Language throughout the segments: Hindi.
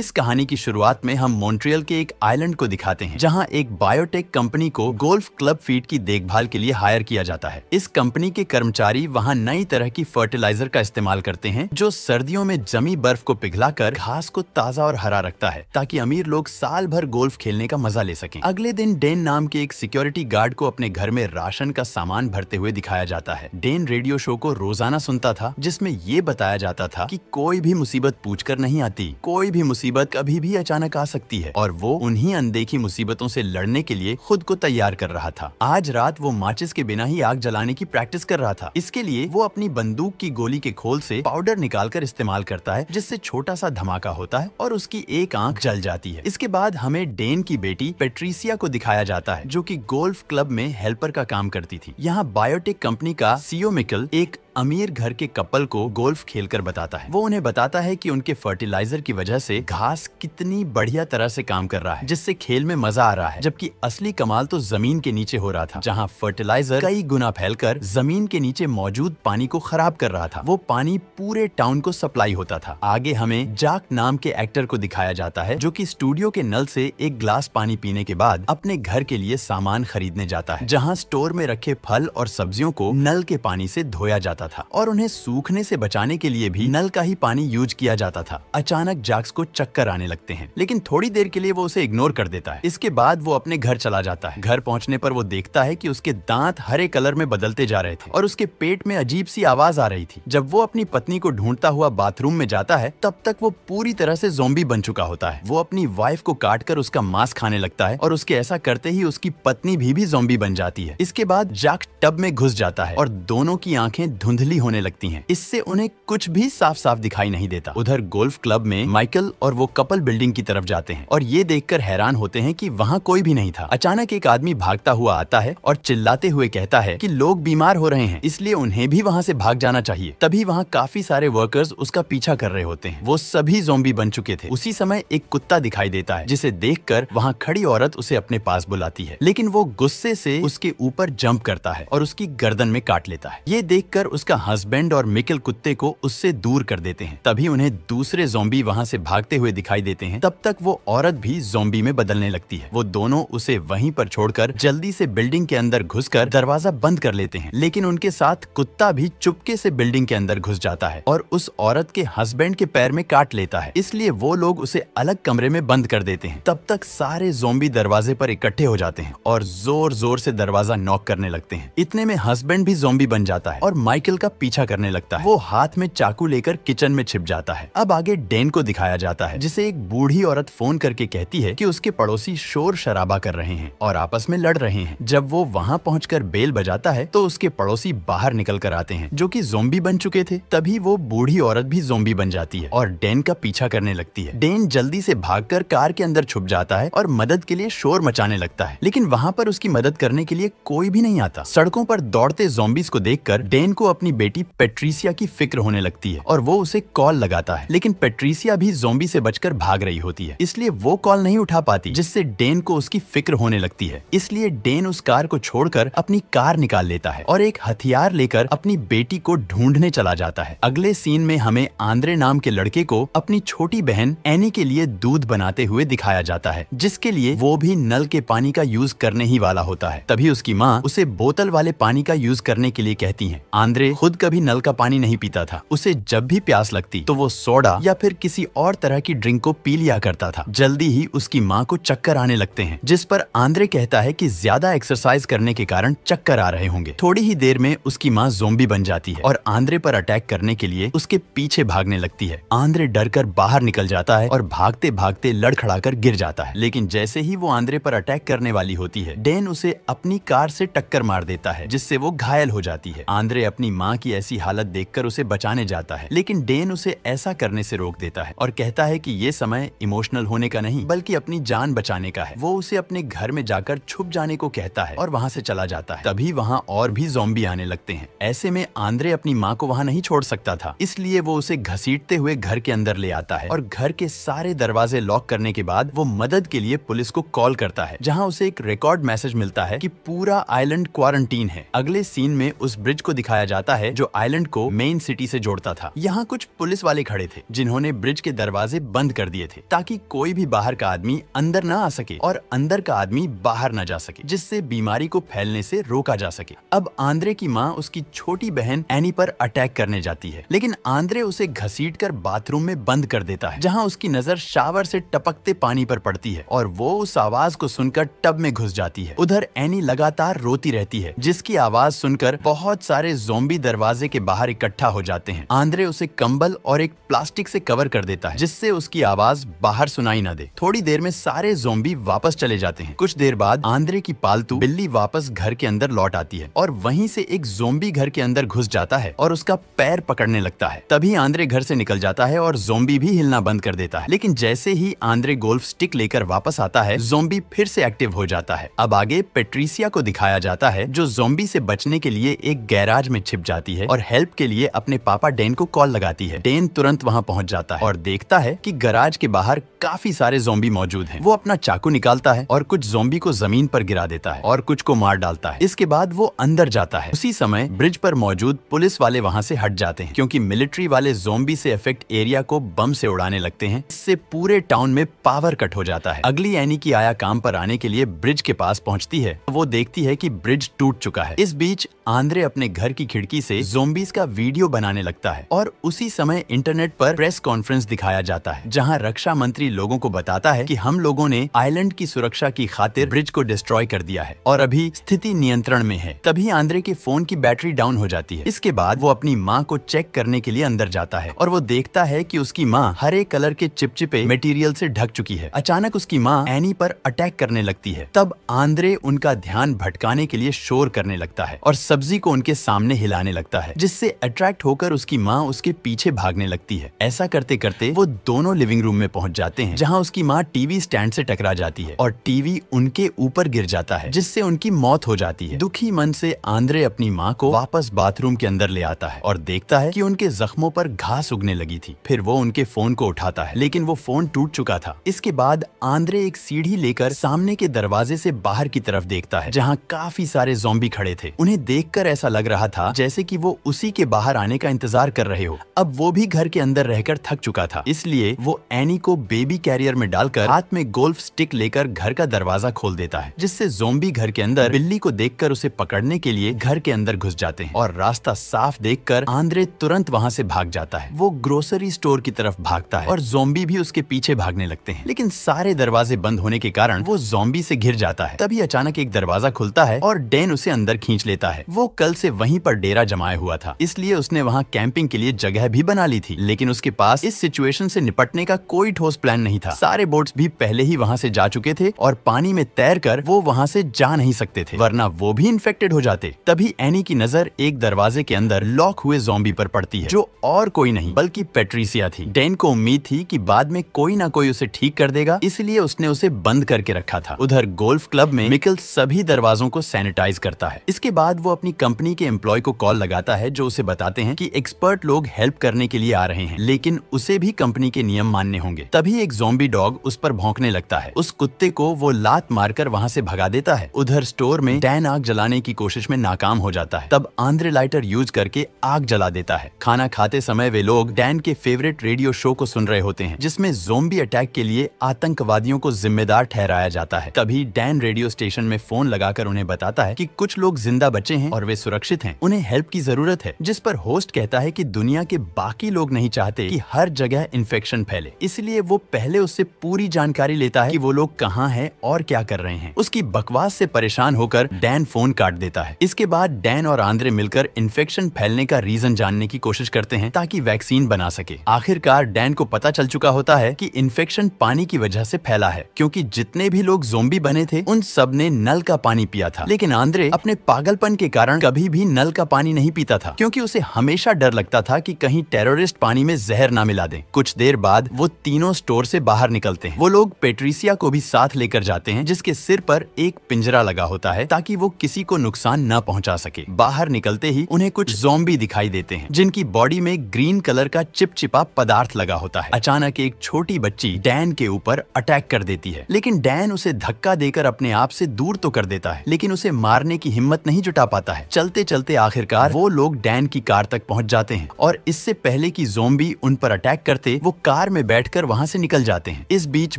इस कहानी की शुरुआत में हम मॉन्ट्रियल के एक आइलैंड को दिखाते हैं जहां एक बायोटेक कंपनी को गोल्फ क्लब फीड की देखभाल के लिए हायर किया जाता है। इस कंपनी के कर्मचारी वहां नई तरह की फर्टिलाइजर का इस्तेमाल करते हैं जो सर्दियों में जमी बर्फ को पिघलाकर घास को ताजा और हरा रखता है ताकि अमीर लोग साल भर गोल्फ खेलने का मजा ले सकें। अगले दिन डेन नाम के एक सिक्योरिटी गार्ड को अपने घर में राशन का सामान भरते हुए दिखाया जाता है। डेन रेडियो शो को रोजाना सुनता था जिसमें ये बताया जाता था कि कोई भी मुसीबत पूछकर नहीं आती, कोई भी मुसीबत कभी भी अचानक आ सकती है और वो उन्हीं अनदेखी मुसीबतों से लड़ने के लिए खुद को तैयार कर रहा था। आज रात वो माचिस के बिना ही आग जलाने की प्रैक्टिस कर रहा था। इसके लिए वो अपनी बंदूक की गोली के खोल से पाउडर निकालकर इस्तेमाल करता है जिससे छोटा सा धमाका होता है और उसकी एक आंख जल जाती है। इसके बाद हमें डेन की बेटी पेट्रिसिया को दिखाया जाता है जो कि गोल्फ क्लब में हेल्पर का काम करती थी। यहाँ बायोटेक कंपनी का सीईओ मिकल एक अमीर घर के कपल को गोल्फ खेलकर बताता है। वो उन्हें बताता है कि उनके फर्टिलाइजर की वजह से घास कितनी बढ़िया तरह से काम कर रहा है जिससे खेल में मजा आ रहा है, जबकि असली कमाल तो जमीन के नीचे हो रहा था जहां फर्टिलाइजर कई गुना फैलकर जमीन के नीचे मौजूद पानी को खराब कर रहा था। वो पानी पूरे टाउन को सप्लाई होता था। आगे हमें जाक नाम के एक्टर को दिखाया जाता है जो कि स्टूडियो के नल से एक ग्लास पानी पीने के बाद अपने घर के लिए सामान खरीदने जाता है जहाँ स्टोर में रखे फल और सब्जियों को नल के पानी से धोया जाता था और उन्हें सूखने से बचाने के लिए भी नल का ही पानी यूज किया जाता था। अचानक जैक्स को चक्कर आने लगते हैं लेकिन थोड़ी देर के लिए वो उसे इग्नोर कर देता है। इसके बाद वो अपने घर चला जाता है। घर पहुंचने पर वो देखता है कि उसके दांत हरे कलर में बदलते जा रहे थे और उसके पेट में अजीब सी आवाज आ रही थी। जब वो अपनी पत्नी को ढूंढता हुआ बाथरूम में जाता है तब तक वो पूरी तरह से ज़ॉम्बी बन चुका होता है। वो अपनी वाइफ को काटकर उसका मांस खाने लगता है और उसके ऐसा करते ही उसकी पत्नी भी ज़ॉम्बी बन जाती है। इसके बाद जैक टब में घुस जाता है और दोनों की आंखें धुंधली होने लगती हैं। इससे उन्हें कुछ भी साफ साफ दिखाई नहीं देता। उधर गोल्फ क्लब में माइकल और वो कपल बिल्डिंग की तरफ जाते हैं और ये देखकर हैरान होते हैं कि वहाँ कोई भी नहीं था। अचानक एक आदमी भागता हुआ आता है और चिल्लाते हुए कहता है कि लोग बीमार हो रहे हैं इसलिए उन्हें भी वहाँ से भाग जाना चाहिए। तभी वहाँ काफी सारे वर्कर्स उसका पीछा कर रहे होते हैं। वो सभी ज़ॉम्बी बन चुके थे। उसी समय एक कुत्ता दिखाई देता है जिसे देखकर वहाँ खड़ी औरत उसे अपने पास बुलाती है लेकिन वो गुस्से से उसके ऊपर जंप करता है और उसकी गर्दन में काट लेता है। ये देखकर उसका हस्बैंड और मिकल कुत्ते को उससे दूर कर देते हैं। तभी उन्हें दूसरे ज़ॉम्बी वहाँ से भागते हुए दिखाई देते हैं। तब तक वो औरत भी ज़ॉम्बी में बदलने लगती है। वो दोनों उसे वहीं पर छोड़कर जल्दी से बिल्डिंग के अंदर घुसकर दरवाजा बंद कर लेते हैं लेकिन उनके साथ कुत्ता भी चुपके से बिल्डिंग के अंदर घुस जाता है और उस औरत के हस्बैंड के पैर में काट लेता है। इसलिए वो लोग उसे अलग कमरे में बंद कर देते हैं। तब तक सारे ज़ॉम्बी दरवाजे पर इकट्ठे हो जाते हैं और जोर जोर से दरवाजा नॉक करने लगते हैं। इतने में हस्बैंड भी ज़ॉम्बी बन जाता है और माइकल का पीछा करने लगता है। वो हाथ में चाकू लेकर किचन में छिप जाता है। अब आगे डेन को दिखाया जाता है जिसे एक बूढ़ी औरत फोन करके कहती है कि उसके पड़ोसी शोर शराबा कर रहे हैं और आपस में लड़ रहे हैं। जब वो वहाँ पहुंचकर बेल बजाता है तो उसके पड़ोसी बाहर निकल कर आते हैं जो कि ज़ॉम्बी बन चुके थे। तभी वो बूढ़ी औरत भी ज़ॉम्बी बन जाती है और डेन का पीछा करने लगती है। डेन जल्दी से भागकर कार के अंदर छुप जाता है और मदद के लिए शोर मचाने लगता है लेकिन वहाँ पर उसकी मदद करने के लिए कोई भी नहीं आता। सड़कों पर दौड़ते ज़ॉम्बीज को देखकर डेन को अपनी बेटी पेट्रिसिया की फिक्र होने लगती है और वो उसे कॉल लगाता है लेकिन पेट्रिसिया भी ज़ॉम्बी से बचकर भाग रही होती है इसलिए वो कॉल नहीं उठा पाती जिससे डेन को उसकी फिक्र होने लगती है। इसलिए डेन उस कार को छोड़कर अपनी कार निकाल लेता है और एक हथियार लेकर अपनी बेटी को ढूंढने चला जाता है। अगले सीन में हमें आंद्रे नाम के लड़के को अपनी छोटी बहन एनी के लिए दूध बनाते हुए दिखाया जाता है जिसके लिए वो भी नल के पानी का यूज करने ही वाला होता है। तभी उसकी माँ उसे बोतल वाले पानी का यूज करने के लिए कहती है। आंद्रे खुद कभी नल का पानी नहीं पीता था। उसे जब भी प्यास लगती तो वो सोडा या फिर किसी और तरह की ड्रिंक को पी लिया करता था। जल्दी ही उसकी माँ को चक्कर आने लगते हैं जिस पर आंद्रे कहता है कि ज्यादा एक्सरसाइज करने के कारण चक्कर आ रहे होंगे। थोड़ी ही देर में उसकी माँ ज़ॉम्बी बन जाती है और आंद्रे पर अटैक करने के लिए उसके पीछे भागने लगती है। आंद्रे डरकर बाहर निकल जाता है और भागते भागते लड़खड़ाकर गिर जाता है लेकिन जैसे ही वो आंद्रे पर अटैक करने वाली होती है डेन उसे अपनी कार से टक्कर मार देता है जिससे वो घायल हो जाती है। आंद्रे अपनी माँ की ऐसी हालत देखकर उसे बचाने जाता है लेकिन डेन उसे ऐसा करने से रोक देता है और कहता है कि ये समय इमोशनल होने का नहीं बल्कि अपनी जान बचाने का है। वो उसे अपने घर में जाकर छुप जाने को कहता है और वहाँ से चला जाता है। तभी वहाँ और भी ज़ॉम्बी आने लगते हैं। ऐसे में आंद्रे अपनी माँ को वहाँ नहीं छोड़ सकता था इसलिए वो उसे घसीटते हुए घर के अंदर ले आता है और घर के सारे दरवाजे लॉक करने के बाद वो मदद के लिए पुलिस को कॉल करता है जहाँ उसे एक रिकॉर्ड मैसेज मिलता है कि पूरा आइलैंड क्वारंटीन है। अगले सीन में उस ब्रिज को दिखाया जाता जाता है जो आइलैंड को मेन सिटी से जोड़ता था। यहाँ कुछ पुलिस वाले खड़े थे जिन्होंने ब्रिज के दरवाजे बंद कर दिए थे ताकि कोई भी बाहर का आदमी अंदर न आ सके और अंदर का आदमी बाहर न जा सके, जिससे बीमारी को फैलने से रोका जा सके। अब आंद्रे की माँ उसकी छोटी बहन एनी पर अटैक करने जाती है, लेकिन आंद्रे उसे घसीटकर बाथरूम में बंद कर देता है, जहाँ उसकी नजर शावर से टपकते पानी पर पड़ती है और वो उस आवाज को सुनकर टब में घुस जाती है। उधर एनी लगातार रोती रहती है, जिसकी आवाज सुनकर बहुत सारे ज़ॉम्बी दरवाजे के बाहर इकट्ठा हो जाते हैं। आंद्रे उसे कंबल और एक प्लास्टिक से कवर कर देता है, जिससे उसकी आवाज बाहर सुनाई न दे। थोड़ी देर में सारे ज़ॉम्बी वापस चले जाते हैं। कुछ देर बाद आंद्रे की पालतू बिल्ली वापस घर के अंदर लौट आती है और वहीं से एक ज़ॉम्बी घर के अंदर घुस जाता है और उसका पैर पकड़ने लगता है। तभी आंद्रे घर से निकल जाता है और ज़ॉम्बी भी हिलना बंद कर देता है। लेकिन जैसे ही आंद्रे गोल्फ स्टिक लेकर वापस आता है, ज़ॉम्बी फिर से एक्टिव हो जाता है। अब आगे पेट्रिसिया को दिखाया जाता है जो ज़ॉम्बी से बचने के लिए एक गैराज में छिप जाती है और हेल्प के लिए अपने पापा डेन को कॉल लगाती है। डेन तुरंत वहां पहुंच जाता है और देखता है कि गैराज के बाहर काफी सारे ज़ॉम्बी मौजूद हैं। वो अपना चाकू निकालता है और कुछ ज़ॉम्बी को जमीन पर गिरा देता है और कुछ को मार डालता है। इसके बाद वो अंदर जाता है। उसी समय ब्रिज पर मौजूद पुलिस वाले वहां से हट जाते हैं क्योंकि मिलिट्री वाले ज़ॉम्बी से अफेक्ट एरिया को बम से उड़ाने लगते हैं। इससे पूरे टाउन में पावर कट हो जाता है। अगली एनी की आया काम पर आने के लिए ब्रिज के पास पहुंचती है। वो देखती है कि ब्रिज टूट चुका है। इस बीच आंद्रे अपने घर की खिड़की से ज़ॉम्बीज का वीडियो बनाने लगता है और उसी समय इंटरनेट पर प्रेस कॉन्फ्रेंस दिखाया जाता है, जहां रक्षा मंत्री लोगों को बताता है कि हम लोगों ने आइलैंड की सुरक्षा की खातिर ब्रिज को डिस्ट्रॉय कर दिया है और अभी स्थिति नियंत्रण में है। तभी आंद्रे के फोन की बैटरी डाउन हो जाती है। इसके बाद वो अपनी माँ को चेक करने के लिए अंदर जाता है और वो देखता है कि उसकी माँ हरे कलर के चिपचिपे मटेरियल से ढक चुकी है। अचानक उसकी माँ एनी पर अटैक करने लगती है। तब आंद्रे उनका ध्यान भटकाने के लिए शोर करने लगता है और सब्जी को उनके सामने हिलाने लगता है, जिससे अट्रैक्ट होकर उसकी माँ उसके पीछे भागने लगती है। ऐसा करते करते वो दोनों लिविंग रूम में पहुंच जाते हैं, जहां उसकी माँ टीवी स्टैंड से टकरा जाती है और टीवी उनके ऊपर गिर जाता है, जिससे उनकी मौत हो जाती है। दुखी मन से आंद्रे अपनी माँ को वापस बाथरूम के अंदर ले आता है और देखता है कि उनके जख्मों पर घास उगने लगी थी। फिर वो उनके फोन को उठाता है, लेकिन वो फोन टूट चुका था। इसके बाद आंद्रे एक सीढ़ी लेकर सामने के दरवाजे से बाहर की तरफ देखता है, जहाँ काफी सारे ज़ॉम्बी खड़े थे। उन्हें देखकर ऐसा लग रहा था जैसे कि वो उसी के बाहर आने का इंतजार कर रहे हो। अब वो भी घर के अंदर रहकर थक चुका था, इसलिए वो एनी को बेबी कैरियर में डालकर हाथ में गोल्फ स्टिक लेकर घर का दरवाजा खोल देता है, जिससे ज़ॉम्बी घर के अंदर बिल्ली को देखकर उसे पकड़ने के लिए घर के अंदर घुस जाते हैं और रास्ता साफ देखकर आंद्रे तुरंत वहां से भाग जाता है। वो ग्रोसरी स्टोर की तरफ भागता है और ज़ॉम्बी भी उसके पीछे भागने लगते हैं, लेकिन सारे दरवाजे बंद होने के कारण वो ज़ॉम्बी से घिर जाता है। तभी अचानक एक दरवाजा खुलता है और डेन उसे अंदर खींच लेता है। वो कल से वहीं पर डेरा जमाया हुआ था, इसलिए उसने वहाँ कैंपिंग के लिए जगह भी बना ली थी, लेकिन उसके पास इस सिचुएशन से निपटने का कोई ठोस प्लान नहीं था। सारे बोट्स भी पहले ही वहाँ से जा चुके थे और पानी में तैरकर वो वहाँ से जा नहीं सकते थे, वरना वो भी इन्फेक्टेड हो जाते। तभी एनी की नजर एक दरवाजे के अंदर लॉक हुए ज़ॉम्बी पर पड़ती है, जो और कोई नहीं बल्कि पेट्रिसिया थी। डेन को उम्मीद थी कि बाद में कोई ना कोई उसे ठीक कर देगा, इसलिए उसने उसे बंद करके रखा था। उधर गोल्फ क्लब में मिकल सभी दरवाजों को सैनिटाइज करता है। इसके बाद वो अपनी कंपनी के एम्प्लॉय को कॉल लगाता है, जो उसे बताते हैं कि एक्सपर्ट लोग हेल्प करने के लिए आ रहे हैं, लेकिन उसे भी कंपनी के नियम मानने होंगे। तभी एक ज़ॉम्बी डॉग उस पर भौंकने लगता है। उस कुत्ते को वो लात मारकर वहाँ से भगा देता है। उधर स्टोर में डैन आग जलाने की कोशिश में नाकाम हो जाता है। तब आंद्रे लाइटर यूज करके आग जला देता है। खाना खाते समय वे लोग डैन के फेवरेट रेडियो शो को सुन रहे होते हैं, जिसमें ज़ॉम्बी अटैक के लिए आतंकवादियों को जिम्मेदार ठहराया जाता है। तभी डैन रेडियो स्टेशन में फोन लगाकर उन्हें बताता है कि कुछ लोग जिंदा बचे हैं और वे सुरक्षित हैं, उन्हें हेल्प की जरूरत है। जिस पर होस्ट कहता है कि दुनिया के बाकी लोग नहीं चाहते कि हर जगह इन्फेक्शन फैले, इसलिए वो पहले उससे पूरी जानकारी लेता है कि वो लोग कहाँ हैं और क्या कर रहे हैं। उसकी बकवास से परेशान होकर डैन फोन काट देता है। इसके बाद डैन और आंद्रे मिलकर इन्फेक्शन फैलने का रीजन जानने की कोशिश करते हैं ताकि वैक्सीन बना सके। आखिरकार डैन को पता चल चुका होता है कि इन्फेक्शन पानी की वजह से फैला है, क्योंकि जितने भी लोग ज़ॉम्बी बने थे उन सब ने नल का पानी पिया था। लेकिन आंद्रे अपने पागलपन के कारण कभी भी नल का पानी नहीं पीता था, क्योंकि उसे हमेशा डर लगता था कि कहीं टेररिस्ट पानी में जहर ना मिला दें। कुछ देर बाद वो तीनों स्टोर से बाहर निकलते हैं। वो लोग पेट्रिसिया को भी साथ लेकर जाते हैं, जिसके सिर पर एक पिंजरा लगा होता है ताकि वो किसी को नुकसान न पहुंचा सके। बाहर निकलते ही उन्हें कुछ ज़ॉम्बी दिखाई देते हैं, जिनकी बॉडी में ग्रीन कलर का चिपचिपा पदार्थ लगा होता है। अचानक एक छोटी बच्ची डैन के ऊपर अटैक कर देती है, लेकिन डैन उसे धक्का देकर अपने आप से दूर तो कर देता है, लेकिन उसे मारने की हिम्मत नहीं जुटा पाता है। चलते चलते आखिरकार आखिरकार वो लोग डैन की कार तक पहुंच जाते हैं और इससे पहले कि ज़ॉम्बी उन पर अटैक करते वो कार में बैठकर वहां से निकल जाते हैं। इस बीच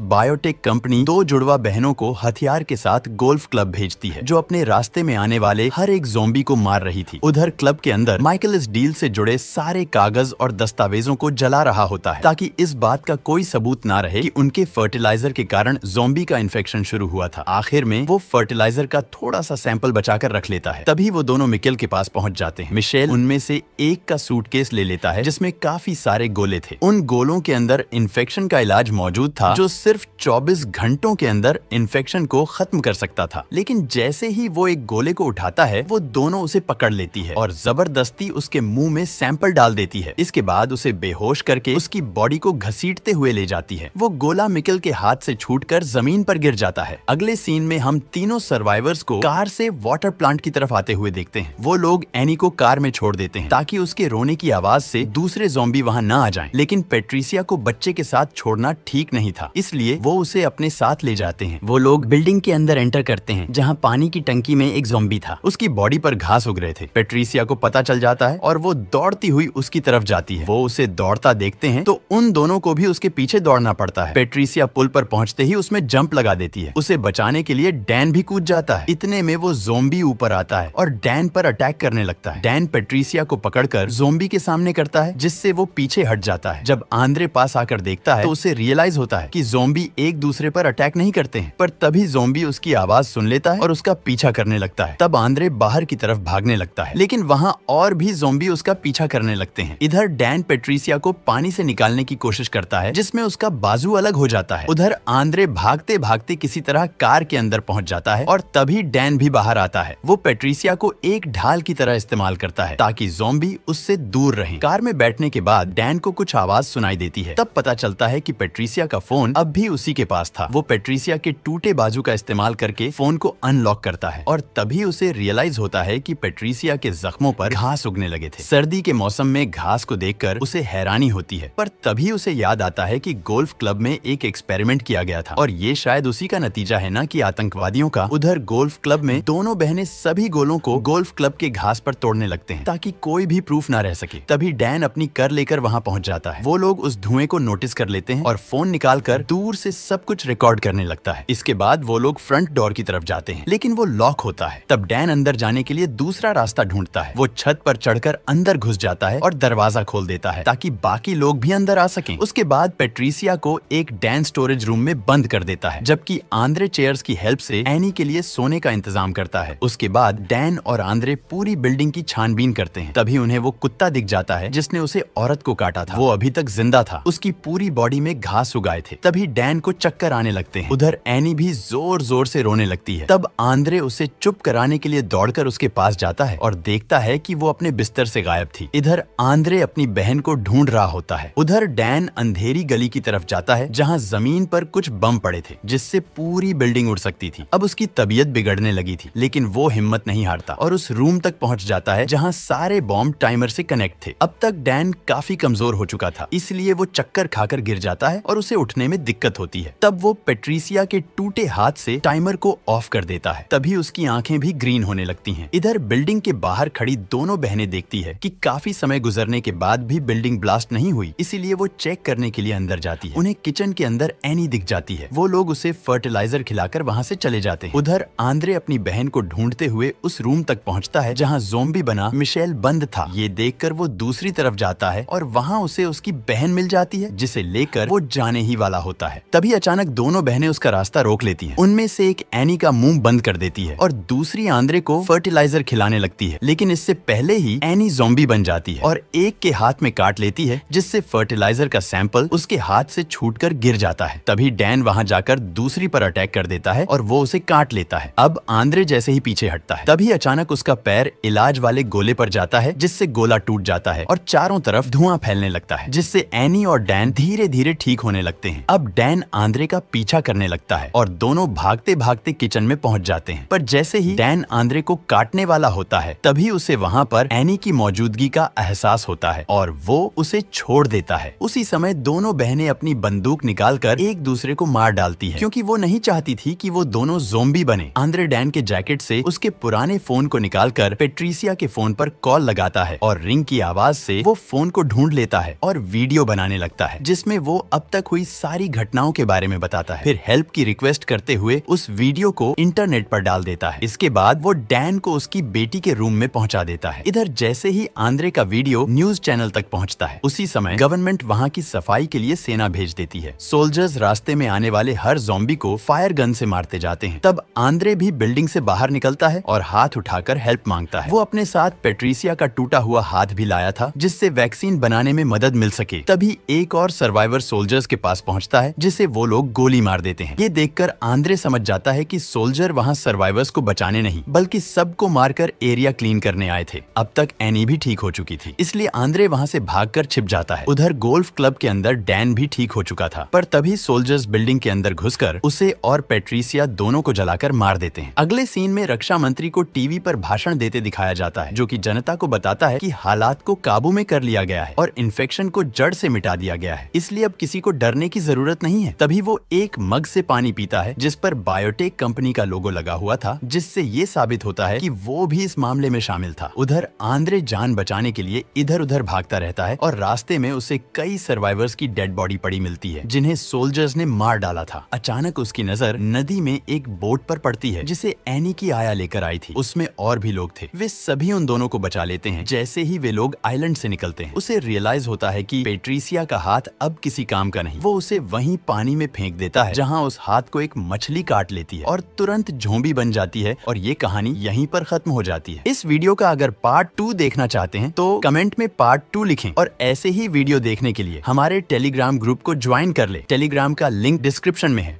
बायोटेक कंपनी 2 जुड़वा बहनों को हथियार के साथ गोल्फ क्लब भेजती है जो अपने रास्ते में आने वाले हर एक ज़ॉम्बी को मार रही थी। उधर क्लब के अंदर माइकल इस डील से जुड़े सारे कागज और दस्तावेजों को जला रहा होता है ताकि इस बात का कोई सबूत ना रहे कि उनके फर्टिलाइजर के कारण ज़ॉम्बी का इन्फेक्शन शुरू हुआ था। आखिर में वो फर्टिलाइजर का थोड़ा सा सैंपल बचाकर रख लेता है। तभी वो दोनों मिकेल के पास पहुंच जाते हैं। मिशेल उनमें से एक का सूटकेस ले लेता है जिसमें काफी सारे गोले थे। उन गोलों के अंदर इन्फेक्शन का इलाज मौजूद था जो सिर्फ 24 घंटों के अंदर इन्फेक्शन को खत्म कर सकता था। लेकिन जैसे ही वो एक गोले को उठाता है वो दोनों उसे पकड़ लेती है और जबरदस्ती उसके मुंह में सैंपल डाल देती है। इसके बाद उसे बेहोश करके उसकी बॉडी को घसीटते हुए ले जाती है। वो गोला मिकेल के हाथ से छूटकर जमीन पर गिर जाता है। अगले सीन में हम तीनों सर्वाइवर्स को कार से वाटर प्लांट की तरफ आते हुए देखते हैं। वो लोग एनी को कार में छोड़ देते हैं ताकि उसके रोने की आवाज से दूसरे ज़ॉम्बी वहां ना आ जाएं। लेकिन पेट्रिसिया को बच्चे के साथ छोड़ना ठीक नहीं था, इसलिए वो उसे अपने साथ ले जाते हैं। वो लोग बिल्डिंग के अंदर एंटर करते हैं जहां पानी की टंकी में एक ज़ॉम्बी था। उसकी बॉडी पर घास उग रहे थे। पेट्रिसिया को पता चल जाता है और वो दौड़ती हुई उसकी तरफ जाती है। वो उसे दौड़ता देखते हैं तो उन दोनों को भी उसके पीछे दौड़ना पड़ता है। पेट्रिसिया पुल पर पहुंचते ही उसमें जंप लगा देती है। उसे बचाने के लिए डैन भी कूद जाता है। इतने में वो ज़ॉम्बी ऊपर आता है और डैन पर अटैक करने लगता है। डैन पेट्रिसिया को पकड़कर ज़ॉम्बी के सामने करता है जिससे वो पीछे हट जाता है। जब आंद्रे पास आकर देखता है तो उसे रियलाइज होता है कि ज़ॉम्बी एक दूसरे पर अटैक नहीं करते हैं। पर तभी ज़ॉम्बी उसकी आवाज सुन लेता है और उसका पीछा करने लगता है। तब आंद्रे बाहर की तरफ भागने लगता है लेकिन वहाँ और भी ज़ॉम्बी उसका पीछा करने लगते हैं। इधर डैन पेट्रिसिया को पानी से निकालने की कोशिश करता है जिसमें उसका बाजू अलग हो जाता है। उधर आंद्रे भागते भागते किसी तरह कार के अंदर पहुंच जाता है और तभी डैन भी बाहर आता है। वो पेट्रिसिया को एक ढाल की तरह इस्तेमाल करता है ताकि ज़ॉम्बी उससे दूर रहें। कार में बैठने के बाद डैन को कुछ आवाज सुनाई देती है। तब पता चलता है कि पेट्रिसिया का फोन अब भी उसी के पास था। वो पेट्रिसिया के टूटे बाजू का इस्तेमाल करके फोन को अनलॉक करता है और तभी उसे रियलाइज होता है कि पेट्रिसिया के जख्मों पर घास उगने लगे थे। सर्दी के मौसम में घास को देखकर उसे हैरानी होती है पर तभी उसे याद आता है कि गोल्फ क्लब में एक एक्सपेरिमेंट किया गया था और ये शायद उसी का नतीजा है ना कि आतंकवादियों का। उधर गोल्फ क्लब में दोनों बहनें सभी गोलों को गोल्फ क्लब के घास पर तोड़ने लगते हैं ताकि कोई भी प्रूफ ना रह सके। तभी डैन अपनी कर लेकर वहां पहुंच जाता है। वो लोग उस धुएं को नोटिस कर लेते हैं और फोन निकालकर दूर से सब कुछ रिकॉर्ड करने लगता है। इसके बाद वो लोग फ्रंट डोर की तरफ जाते हैं लेकिन वो लॉक होता है। तब डैन अंदर जाने के लिए दूसरा रास्ता ढूंढता है। वो छत पर चढ़कर अंदर घुस जाता है और दरवाजा खोल देता है ताकि बाकी लोग भी अंदर आ सकें। उसके बाद पेट्रिसिया को एक डैन स्टोरेज रूम में बंद कर देता है जबकि आंद्रे चेयर्स की हेल्प से एनी के लिए सोने का इंतजाम करता है। उसके बाद डैन और आंद्रे पूरी बिल्डिंग की छानबीन करते हैं। तभी उन्हें वो कुत्ता दिख जाता है जिसने उसे औरत को काटा था। वो अभी तक जिंदा था। उसकी पूरी बॉडी में घास उगाए थे। तभी डैन को चक्कर आने लगते हैं। उधर एनी भी जोर जोर से रोने लगती है। तब आंद्रे उसे चुप कराने के लिए दौड़कर उसके पास जाता है और देखता है कि वो अपने बिस्तर से गायब थी। इधर आंद्रे अपनी बहन को ढूंढ रहा होता है। उधर डैन अंधेरी गली की तरफ जाता है जहाँ जमीन पर कुछ बम पड़े थे जिससे पूरी बिल्डिंग उड़ सकती थी। अब उसकी तबीयत बिगड़ने लगी थी लेकिन वो हिम्मत नहीं हारता और उस रूम तक पहुंच जाता है जहां सारे बॉम्ब टाइमर से कनेक्ट थे। अब तक डैन काफी कमजोर हो चुका था इसलिए वो चक्कर खाकर गिर जाता है और उसे उठने में दिक्कत होती है। तब वो पेट्रिसिया के टूटे हाथ से टाइमर को ऑफ कर देता है। तभी उसकी आंखें भी ग्रीन होने लगती हैं। इधर बिल्डिंग के बाहर खड़ी दोनों बहनें देखती है कि काफी समय गुजरने के बाद भी बिल्डिंग ब्लास्ट नहीं हुई, इसीलिए वो चेक करने के लिए अंदर जाती है। उन्हें किचन के अंदर एनी दिख जाती है। वो लोग उसे फर्टिलाइजर खिलाकर वहाँ से चले जाते हैं। उधर आंद्रे अपनी बहन को ढूंढते हुए उस रूम तक पहुँचता है जहाँ ज़ॉम्बी बना मिशेल बंद था। ये देखकर वो दूसरी तरफ जाता है और वहाँ उसे उसकी बहन मिल जाती है जिसे लेकर वो जाने ही वाला होता है। तभी अचानक दोनों बहनें उसका रास्ता रोक लेती हैं। उनमें से एक एनी का मुंह बंद कर देती है और दूसरी आंद्रे को फर्टिलाइजर खिलाने लगती है। लेकिन इससे पहले ही एनी ज़ॉम्बी बन जाती है और एक के हाथ में काट लेती है जिससे फर्टिलाइजर का सैंपल उसके हाथ से छूटकर गिर जाता है। तभी डैन वहाँ जाकर दूसरी पर अटैक कर देता है और वो उसे काट लेता है। अब आंद्रे जैसे ही पीछे हटता है तभी अचानक उसका पैर इलाज वाले गोले पर जाता है जिससे गोला टूट जाता है और चारों तरफ धुआं फैलने लगता है जिससे एनी और डैन धीरे धीरे ठीक होने लगते हैं। अब डैन आंद्रे का पीछा करने लगता है और दोनों भागते भागते किचन में पहुंच जाते हैं। पर जैसे ही डैन आंद्रे को काटने वाला होता है तभी उसे वहाँ पर एनी की मौजूदगी का एहसास होता है और वो उसे छोड़ देता है। उसी समय दोनों बहनें अपनी बंदूक निकालकर एक दूसरे को मार डालती है क्योंकि वो नहीं चाहती थी कि वो दोनों ज़ॉम्बी बने। आंद्रे डैन के जैकेट से उसके पुराने फोन को निकालकर पेट्रिसिया पेट्रिसिया के फोन पर कॉल लगाता है और रिंग की आवाज से वो फोन को ढूंढ लेता है और वीडियो बनाने लगता है जिसमें वो अब तक हुई सारी घटनाओं के बारे में बताता है। फिर हेल्प की रिक्वेस्ट करते हुए उस वीडियो को इंटरनेट पर डाल देता है। इसके बाद वो डैन को उसकी बेटी के रूम में पहुंचा देता है। इधर जैसे ही आंद्रे का वीडियो न्यूज चैनल तक पहुंचता है, उसी समय गवर्नमेंट वहां की सफाई के लिए सेना भेज देती है। सोल्जर्स रास्ते में आने वाले हर ज़ॉम्बी को फायर गन से मारते जाते हैं। तब आंद्रे भी बिल्डिंग से बाहर निकलता है और हाथ उठाकर हेल्प मांगता है। वो अपने साथ पेट्रिसिया का टूटा हुआ हाथ भी लाया था जिससे वैक्सीन बनाने में मदद मिल सके। तभी एक और सर्वाइवर सोल्जर्स के पास पहुंचता है जिसे वो लोग गोली मार देते हैं। ये देखकर आंद्रे समझ जाता है कि सोल्जर वहां सर्वाइवर्स को बचाने नहीं बल्कि सबको मारकर एरिया क्लीन करने आए थे। अब तक एनी भी ठीक हो चुकी थी, इसलिए आंद्रे वहां से भागकर छिप जाता है। उधर गोल्फ क्लब के अंदर डैन भी ठीक हो चुका था, पर तभी सोल्जर्स बिल्डिंग के अंदर घुसकर उसे और पेट्रिसिया दोनों को जलाकर मार देते हैं। अगले सीन में रक्षा मंत्री को टीवी पर भाषण देते दिखाया जाता है जो कि जनता को बताता है कि हालात को काबू में कर लिया गया है और इन्फेक्शन को जड़ से मिटा दिया गया है, इसलिए अब किसी को डरने की जरूरत नहीं है। तभी वो एक मग से पानी पीता है जिस पर बायोटेक कंपनी का लोगो लगा हुआ था, जिससे ये साबित होता है कि वो भी इस मामले में शामिल था। उधर आंद्रे जान बचाने के लिए इधर उधर भागता रहता है और रास्ते में उसे कई सर्वाइवर्स की डेड बॉडी पड़ी मिलती है जिन्हें सोल्जर्स ने मार डाला था। अचानक उसकी नजर नदी में एक बोट पर पड़ती है जिसे एनी की आया लेकर आई थी। उसमें और भी लोग थे, वे सभी उन दोनों को बचा लेते हैं। जैसे ही वे लोग आइलैंड से निकलते हैं, उसे रियलाइज होता है कि पेट्रिसिया का हाथ अब किसी काम का नहीं। वो उसे वहीं पानी में फेंक देता है जहां उस हाथ को एक मछली काट लेती है और तुरंत झोंबी बन जाती है और ये कहानी यहीं पर खत्म हो जाती है। इस वीडियो का अगर पार्ट 2 देखना चाहते हैं तो कमेंट में पार्ट 2 लिखें और ऐसे ही वीडियो देखने के लिए हमारे टेलीग्राम ग्रुप को ज्वाइन कर ले। टेलीग्राम का लिंक डिस्क्रिप्शन में है।